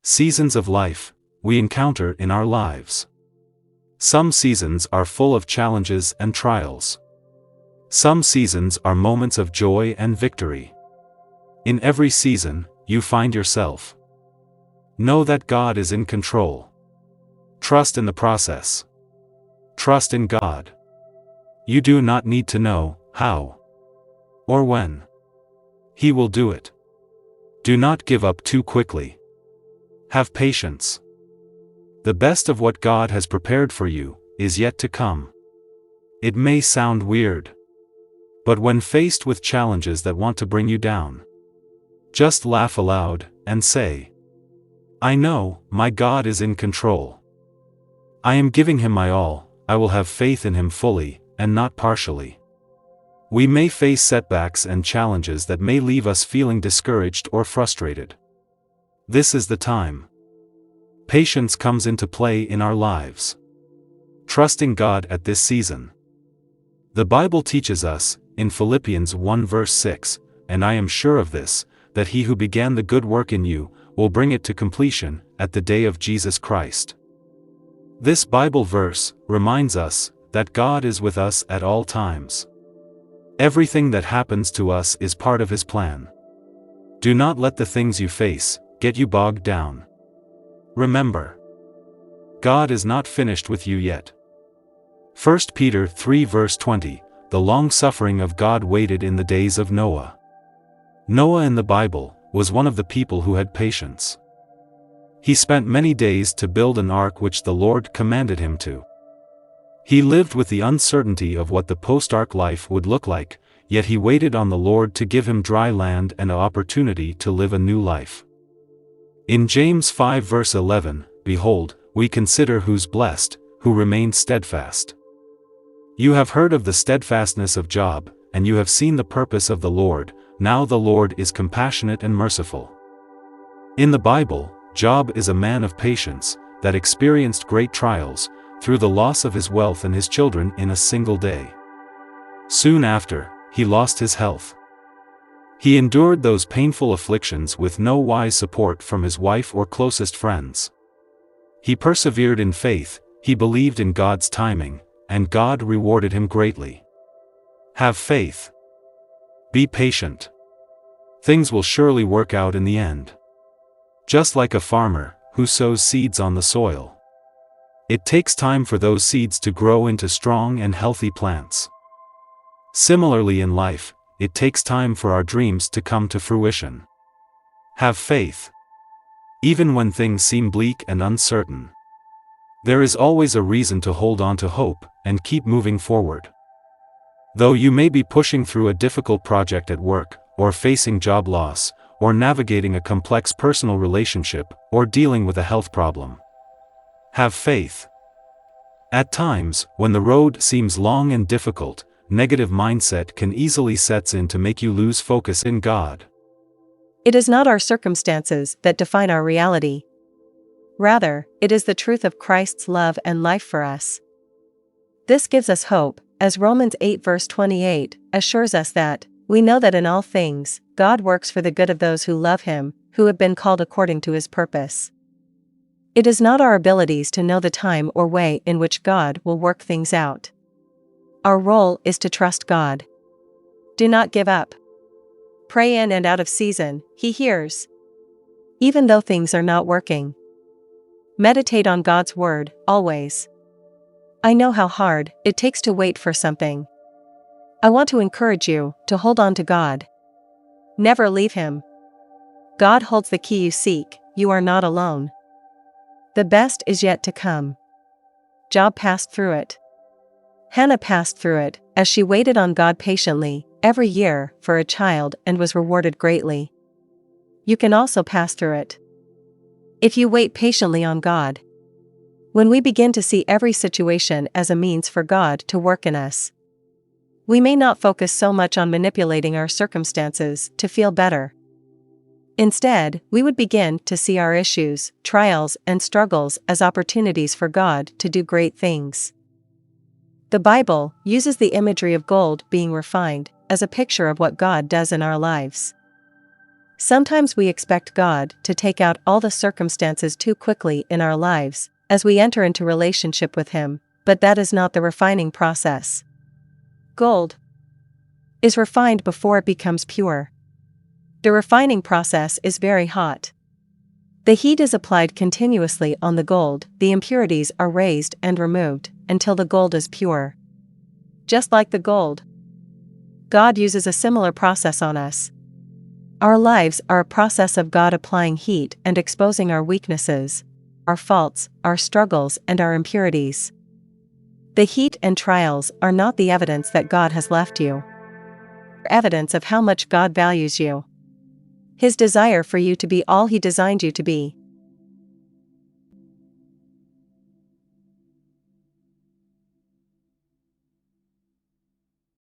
Seasons of life we encounter in our lives. Some seasons are full of challenges and trials. Some seasons are moments of joy and victory. In every season, you find yourself. Know that God is in control. Trust in the process. Trust in God. You do not need to know how or when. He will do it. Do not give up too quickly. Have patience. The best of what God has prepared for you is yet to come. It may sound weird, but when faced with challenges that want to bring you down, just laugh aloud and say, I know my God is in control. I am giving him my all. I will have faith in him fully and not partially. We may face setbacks and challenges that may leave us feeling discouraged or frustrated. This is the time. Patience comes into play in our lives. Trusting God at this season. The Bible teaches us, in Philippians 1 verse 6, and I am sure of this, that he who began the good work in you, will bring it to completion, at the day of Jesus Christ. This Bible verse reminds us that God is with us at all times. Everything that happens to us is part of his plan. Do not let the things you face get you bogged down. Remember, God is not finished with you yet. 1 Peter 3 verse 20, the long-suffering of God waited in the days of Noah. Noah in the Bible was one of the people who had patience. He spent many days to build an ark which the Lord commanded him to. He lived with the uncertainty of what the post-ark life would look like, yet he waited on the Lord to give him dry land and an opportunity to live a new life. In James 5 verse 11, behold, we consider who's blessed, who remained steadfast. You have heard of the steadfastness of Job, and you have seen the purpose of the Lord. Now the Lord is compassionate and merciful. In the Bible, Job is a man of patience, that experienced great trials, through the loss of his wealth and his children in a single day. Soon after, he lost his health. He endured those painful afflictions with no wise support from his wife or closest friends. He persevered in faith, he believed in God's timing, and God rewarded him greatly. Have faith. Be patient. Things will surely work out in the end. Just like a farmer who sows seeds on the soil. It takes time for those seeds to grow into strong and healthy plants. Similarly in life, it takes time for our dreams to come to fruition. Have faith. Even when things seem bleak and uncertain, there is always a reason to hold on to hope and keep moving forward. Though you may be pushing through a difficult project at work, or facing job loss, or navigating a complex personal relationship, or dealing with a health problem, have faith. At times, when the road seems long and difficult, negative mindset can easily set in to make you lose focus in God. It is not our circumstances that define our reality. Rather, it is the truth of Christ's love and life for us. This gives us hope, as Romans 8 verse 28 assures us that, we know that in all things, God works for the good of those who love him, who have been called according to his purpose. It is not our abilities to know the time or way in which God will work things out. Our role is to trust God. Do not give up. Pray in and out of season, he hears. Even though things are not working. Meditate on God's word, always. I know how hard it takes to wait for something. I want to encourage you to hold on to God. Never leave him. God holds the key you seek, you are not alone. The best is yet to come. Job passed through it. Hannah passed through it, as she waited on God patiently, every year, for a child and was rewarded greatly. You can also pass through it. If you wait patiently on God. When we begin to see every situation as a means for God to work in us, we may not focus so much on manipulating our circumstances to feel better. Instead, we would begin to see our issues, trials, and struggles as opportunities for God to do great things. The Bible uses the imagery of gold being refined as a picture of what God does in our lives. Sometimes we expect God to take out all the circumstances too quickly in our lives as we enter into relationship with Him, but that is not the refining process. Gold is refined before it becomes pure. The refining process is very hot. The heat is applied continuously on the gold, the impurities are raised and removed until the gold is pure. Just like the gold, God uses a similar process on us. Our lives are a process of God applying heat and exposing our weaknesses, our faults, our struggles, and our impurities. The heat and trials are not the evidence that God has left you. They're evidence of how much God values you. His desire for you to be all He designed you to be.